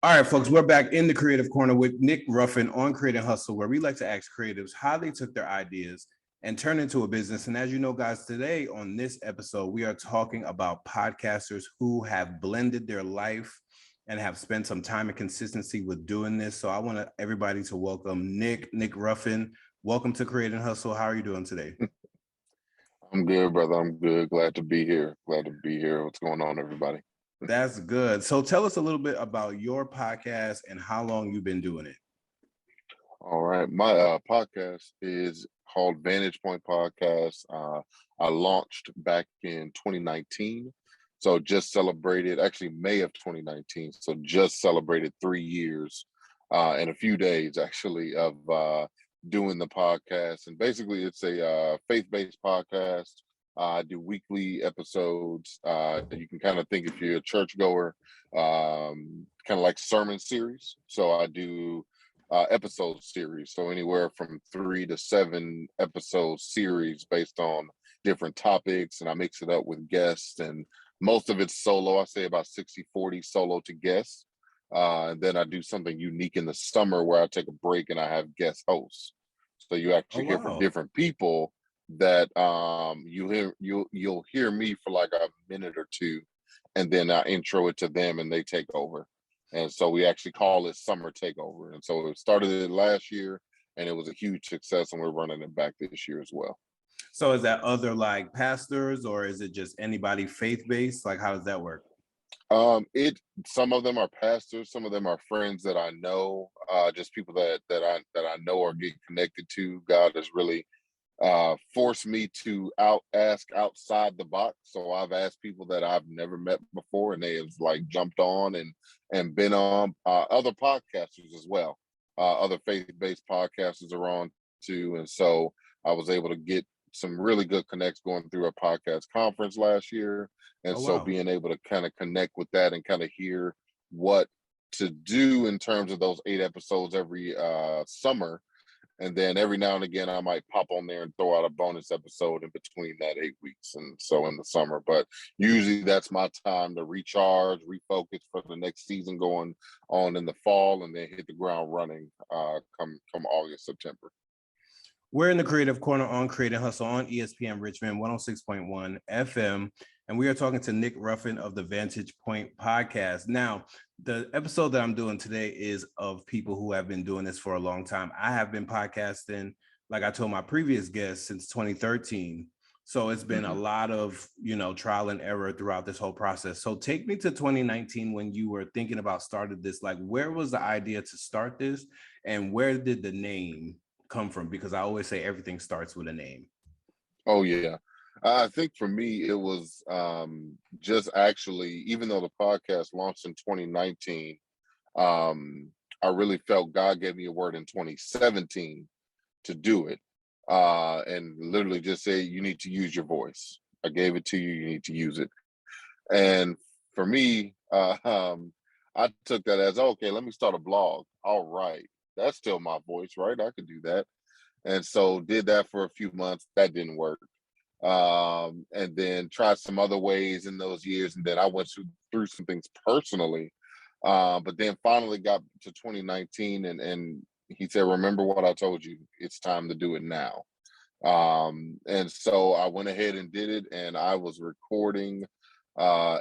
All right, folks, we're back in the Creative Corner with Nick Ruffin on Create and Hustle, where we like to ask creatives how they took their ideas and turn into a business. And as you know, guys, today on this episode, we are talking about podcasters who have blended their life and have spent some time and consistency with doing this. So I want everybody to welcome Nick Ruffin. Welcome to Create and Hustle. How are you doing today? I'm good, brother. I'm good. Glad to be here. What's going on, everybody? That's good. So tell us a little bit about your podcast and how long you've been doing it. All right. My podcast is called Vantage Point Podcast. I launched back in 2019. So just celebrated, actually May of 2019. So just celebrated 3 years and a few days actually of doing the podcast. And basically it's a faith-based podcast. I do weekly episodes. You can kind of think if you're a churchgoer, kind of like sermon series. So I do episode series. So anywhere from 3 to 7 episode series based on different topics. And I mix it up with guests. And most of it's solo. I say about 60-40 solo to guests. And then I do something unique in the summer where I take a break and I have guest hosts. So you actually hear from different people that you'll hear me for like a minute or two, and then I intro it to them and they take over. And so we actually call it Summer Takeover. And so it started it last year and it was a huge success, and we're running it back this year as well. So is that other like pastors, or is it just anybody faith-based? Like, how does that work? Some of them are pastors, some of them are friends that I know, just people that I know or get connected to. God has really forced me to ask outside the box. So I've asked people that I've never met before, and they have like jumped on and been on other podcasters as well. Other faith-based podcasters are on too. And so I was able to get some really good connects going through a podcast conference last year. And being able to kind of connect with that and kind of hear what to do in terms of those 8 episodes every summer. And then every now and again, I might pop on there and throw out a bonus episode in between that 8 weeks. And so in the summer, but usually that's my time to recharge, refocus for the next season going on in the fall, and then hit the ground running come August, September. We're in the Creative Corner on Create and Hustle on ESPN Richmond 106.1 FM. And we are talking to Nick Ruffin of the Vantage Point Podcast. Now, the episode that I'm doing today is of people who have been doing this for a long time. I have been podcasting, like I told my previous guest, since 2013. So it's been a lot of, trial and error throughout this whole process. So take me to 2019 when you were thinking about starting this. Like, where was the idea to start this, and where did the name come from? Because I always say everything starts with a name. Oh yeah, I think for me it was just actually, even though the podcast launched in 2019, I really felt God gave me a word in 2017 to do it, and literally just say, you need to use your voice. I gave it to you, you need to use it. And for me, I took that as, okay, let me start a blog. All right, that's still my voice, right? I could do that. And so did that for a few months. That didn't work. And then tried some other ways in those years. And then I went through some things personally. But then finally got to 2019 and he said, remember what I told you, it's time to do it now. And so I went ahead and did it. And I was recording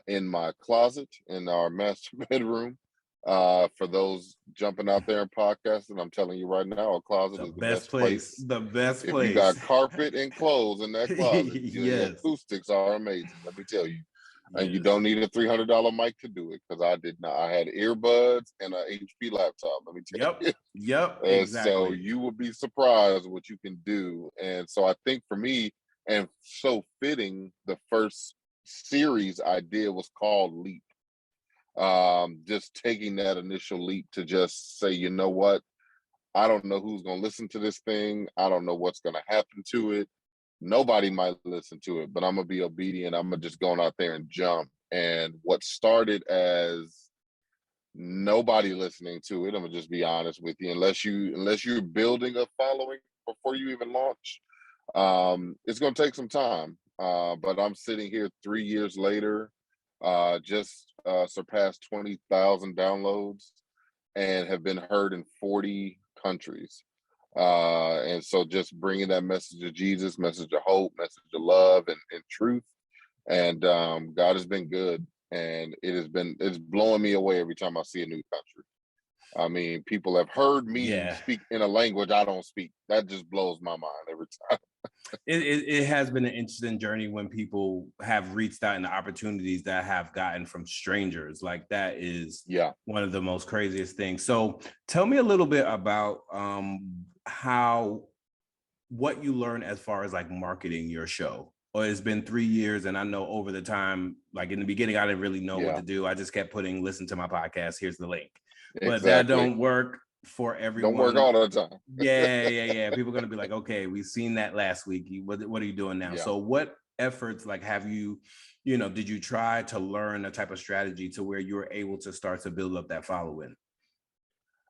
in my closet in our master bedroom. For those jumping out there and podcasting, I'm telling you right now, a closet is the best place. The best place. If you got carpet and clothes in that closet, yes. The acoustics are amazing. Let me tell you. Yes. And you don't need a $300 mic to do it, because I did not. I had earbuds and an HP laptop. Let me tell you. Yep. And exactly. so you will be surprised what you can do. And so I think for me, and so fitting, the first series I did was called Leap. Just taking that initial leap to just say, you know what, I don't know who's going to listen to this thing. I don't know what's going to happen to it. Nobody might listen to it, but I'm going to be obedient. I'm going to just go out there and jump. And what started as nobody listening to it, I'm going to just be honest with you, unless you're building a following before you even launch, it's going to take some time. But I'm sitting here 3 years later, just surpassed 20,000 downloads. and have been heard in 40 countries. And so just bringing that message of Jesus, message of hope, message of love and truth. And God has been good, and it's blowing me away every time I see a new country. I mean, people have heard me Yeah. speak in a language I don't speak. That just blows my mind every time. It has been an interesting journey when people have reached out, and the opportunities that I have gotten from strangers. Like, that is one of the most craziest things. So tell me a little bit about what you learned as far as like marketing your show. Or it's been 3 years, and I know over the time, like in the beginning, I didn't really know what to do. I just kept putting, listen to my podcast, here's the link. But that don't work for everyone. Don't work all the time. Yeah. People are going to be like, okay, we've seen that last week. What are you doing now? So what efforts, like, have you, did you try to learn a type of strategy to where you were able to start to build up that following?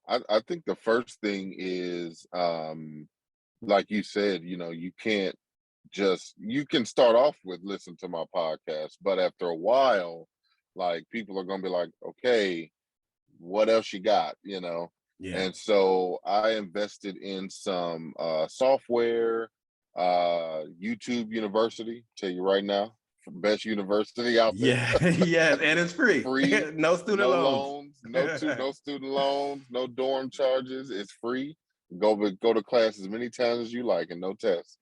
I think the first thing is, like you said, you can't you can start off with listen to my podcast, but after a while, like, people are going to be like, okay, what else you got, And so I invested in some software, YouTube University, tell you right now, best university out there. Yes, and it's free. No student loans, no student loans, no dorm charges. It's free. Go to class as many times as you like, and no tests.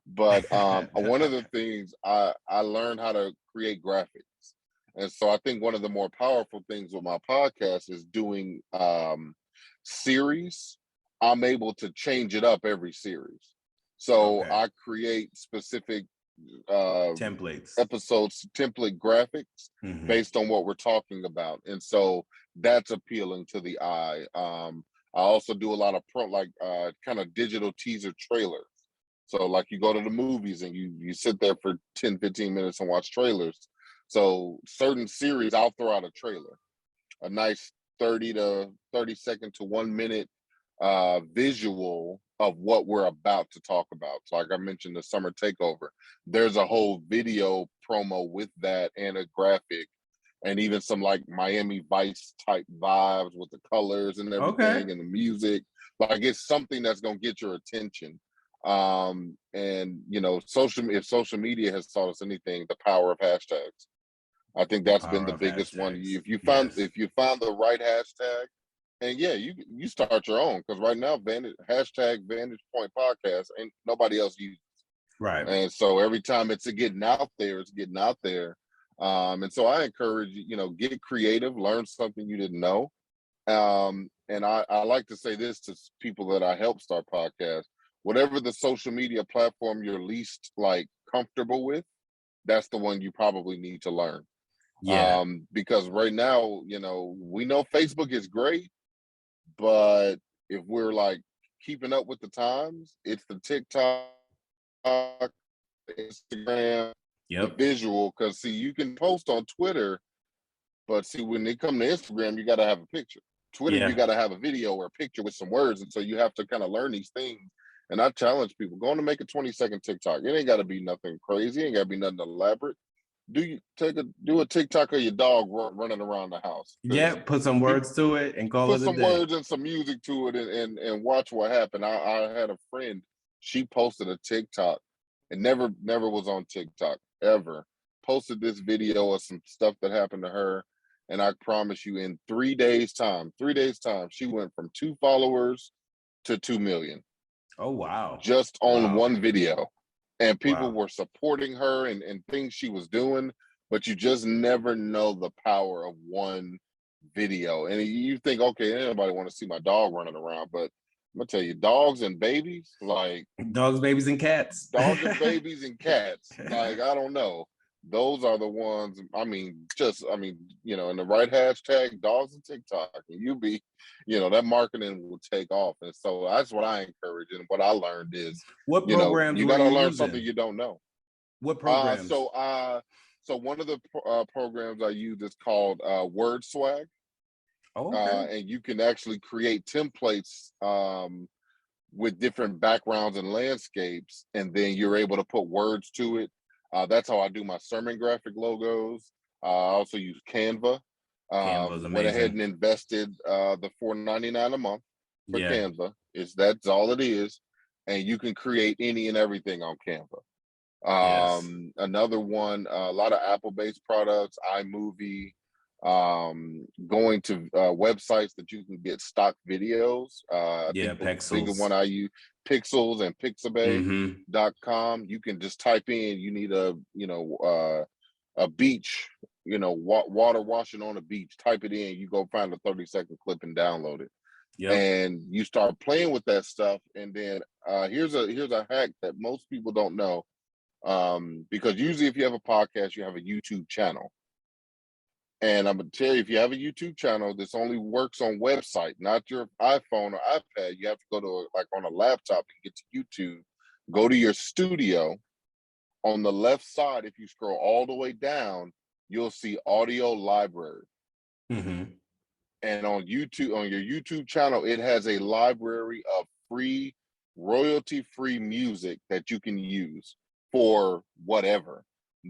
But one of the things I learned how to create graphics. And so I think one of the more powerful things with my podcast is doing series. I'm able to change it up every series. So I create specific templates, episodes, template graphics based on what we're talking about. And so that's appealing to the eye. I also do a lot of kind of digital teaser trailers. So like, you go to the movies and you sit there for 10, 15 minutes and watch trailers. So certain series, I'll throw out a trailer, a nice 30-second to 1 minute visual of what we're about to talk about. So like I mentioned, the summer takeover, there's a whole video promo with that, and a graphic, and even some like Miami Vice type vibes with the colors and everything and the music. Like, it's something that's going to get your attention. And if social media has taught us anything, the power of hashtags. I think that's been the biggest one. If you find the right hashtag, and you start your own, because right now hashtag Vantage Point Podcast ain't nobody else uses. Right. And so every time it's getting out there. And so I encourage you, get creative, learn something you didn't know. And I like to say this to people that I help start podcasts: whatever the social media platform you're least like comfortable with, that's the one you probably need to learn. Because right now, we know Facebook is great, but if we're like keeping up with the times, it's the TikTok, Instagram, the visual. Because see, you can post on Twitter, but see, when they come to Instagram, you got to have a picture. Twitter, you got to have a video or a picture with some words, and so you have to kind of learn these things. And I challenge people, going to make a 20-second TikTok. It ain't got to be nothing crazy. It ain't got to be nothing elaborate. Do a TikTok of your dog running around the house. Put some words to it and call it a day. Put some words and some music to it, and watch what happened. I had a friend, she posted a TikTok, and never was on TikTok ever. Posted this video of some stuff that happened to her, and I promise you, in 3 days time, she went from 2 followers to 2 million. Oh wow! Just on one video. And people were supporting her and things she was doing, but you just never know the power of one video. And you think, okay, anybody want to see my dog running around, but I'm gonna tell you, dogs and babies, like dogs, babies, and cats. Dogs and babies and cats. Like, I don't know. Those are the ones, in the right hashtag, dogs and TikTok, and that marketing will take off. And so that's what I encourage. And what I learned is, what programs you got to learn something you don't know. What programs? So one of the programs I use is called Word Swag. And you can actually create templates with different backgrounds and landscapes, and then you're able to put words to it. That's how I do my sermon graphic logos. I also use Canva. Canva's Went ahead amazing. and invested the $4.99 a month for Yeah. Canva. That's all it is, and you can create any and everything on Canva. Yes. Another one, a lot of Apple-based products, iMovie, going to websites that you can get stock videos. I Yeah. think the bigger Pexels. one I use, Pixels and Mm-hmm. Pixabay.com. You can just type in, you need a beach, water washing on a beach. Type it in, you go find a 30-second clip and download it. Yep. And you start playing with that stuff. And then here's a hack that most people don't know. Because usually if you have a podcast, you have a YouTube channel. And I'm gonna tell you, if you have a YouTube channel, this only works on website, not your iPhone or iPad. You have to go to like on a laptop and get to YouTube. Go to your studio. On the left side, if you scroll all the way down, you'll see audio library. Mm-hmm. And on YouTube, on your YouTube channel, it has a library of free, royalty-free music that you can use for whatever.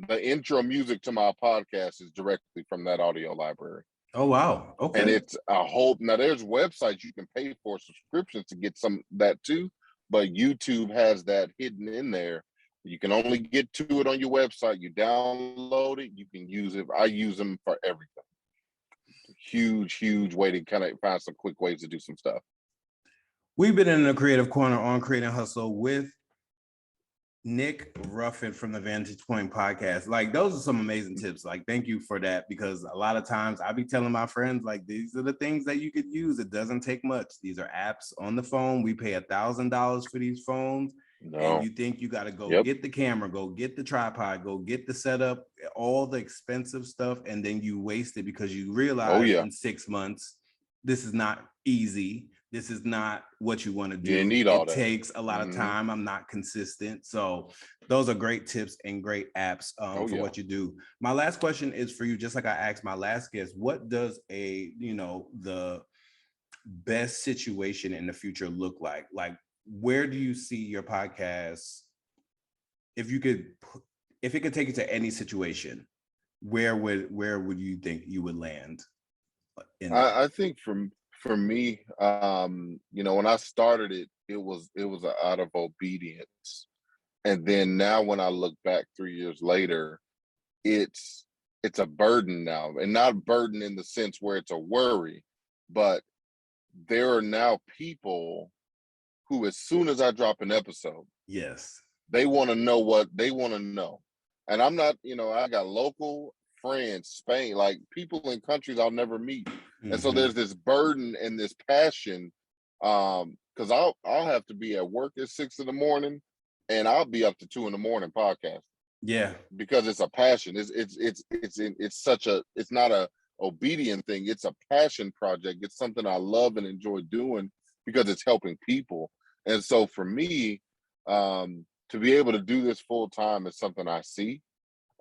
The intro music to my podcast is directly from that audio library. Oh wow. And Okay. it's a whole, now there's websites you can pay for subscriptions to get some that too, but YouTube has that hidden in there. You can only get to it on your website. You download it, you can use it. I use them for everything. Huge way to kind of find some quick ways to do some stuff. We've been in the Creative Corner on Create and Hustle with Nick Ruffin from the Vantage Point podcast. Like, those are some amazing tips. Like, thank you for that, because a lot of times I be telling my friends, like, these are the things that you could use. It doesn't take much. These are apps on the phone. We pay $1,000 for these phones. No. And you think you got to go get the camera, go get the tripod, go get the setup, all the expensive stuff, and then you waste it because you realize in 6 months, this is not easy. This is not what you want to do. You need all that. Takes a lot of time. I'm not consistent. So those are great tips and great apps for what you do. My last question is for you, just like I asked my last guest, what does the best situation in the future look like? Like, where do you see your podcast? If it could take you to any situation, where would you think you would land in that? I think for me, when I started it, it was out of obedience. And then now when I look back 3 years later, it's a burden now, and not a burden in the sense where it's a worry, but there are now people who, as soon as I drop an episode, they want to know what they want to know. And I'm not, I got local friends, Spain, like people in countries I'll never meet. And so there's this burden and this passion, because I'll have to be at work at 6 a.m. and I'll be up to 2 a.m. podcasting. Yeah, because it's a passion. It's not a obedient thing. It's a passion project. It's something I love and enjoy doing because it's helping people. And so for me, to be able to do this full time is something I see.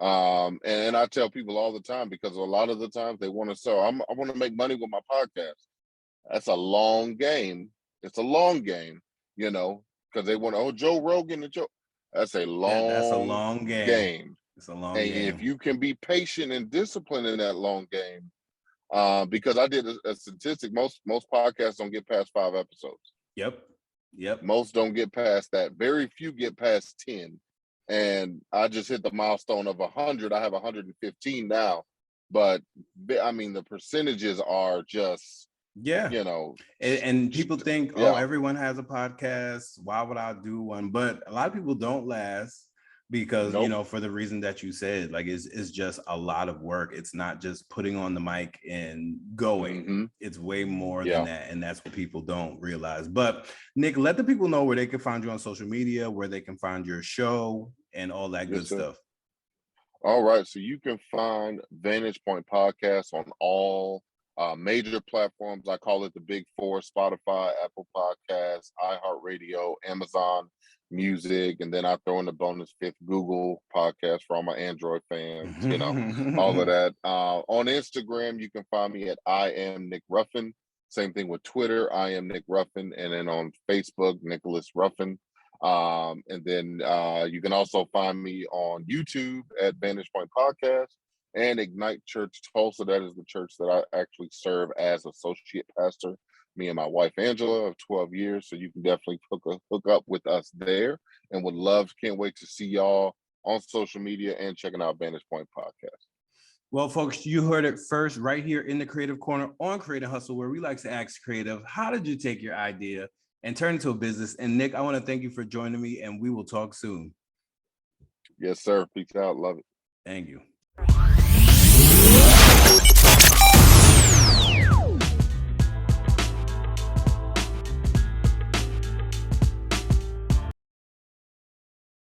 And I tell people all the time, because a lot of the times they want to sell. I want to make money with my podcast. That's a long game. It's a long game, because they want to, Joe Rogan and Joe. That's a long game. It's a long game. And if you can be patient and disciplined in that long game, because I did a statistic, most podcasts don't get past 5 episodes. Yep. Most don't get past that. Very few get past 10. And I just hit the milestone of 100. I have 115 now. But I mean, the percentages are just, and people think, everyone has a podcast. Why would I do one? But a lot of people don't last because, for the reason that you said, like, it's just a lot of work. It's not just putting on the mic and going. It's way more than that. And that's what people don't realize. But Nick, let the people know where they can find you on social media, where they can find your show and all that good stuff. All right. So you can find Vantage Point Podcast on all major platforms. I call it the Big Four: Spotify, Apple Podcasts, iHeartRadio, Amazon Music, and then I throw in the bonus fifth, Google Podcast for all my Android fans, all of that. On Instagram, you can find me at I am Nick Ruffin. Same thing with Twitter, I am Nick Ruffin. And then on Facebook, Nicholas Ruffin. And then you can also find me on YouTube at Vantage Point Podcast. and Ignite Church Tulsa. That is the church that I actually serve as associate pastor. Me and my wife Angela of 12 years. So you can definitely hook up with us there, and can't wait to see y'all on social media and checking out Vantage Point Podcast. Well, folks, you heard it first right here in the Creative Corner on Creative Hustle, where we like to ask creative, how did you take your idea and turn it into a business? And Nick, I want to thank you for joining me, and we will talk soon. Yes, sir. Peace out. Love it. Thank you.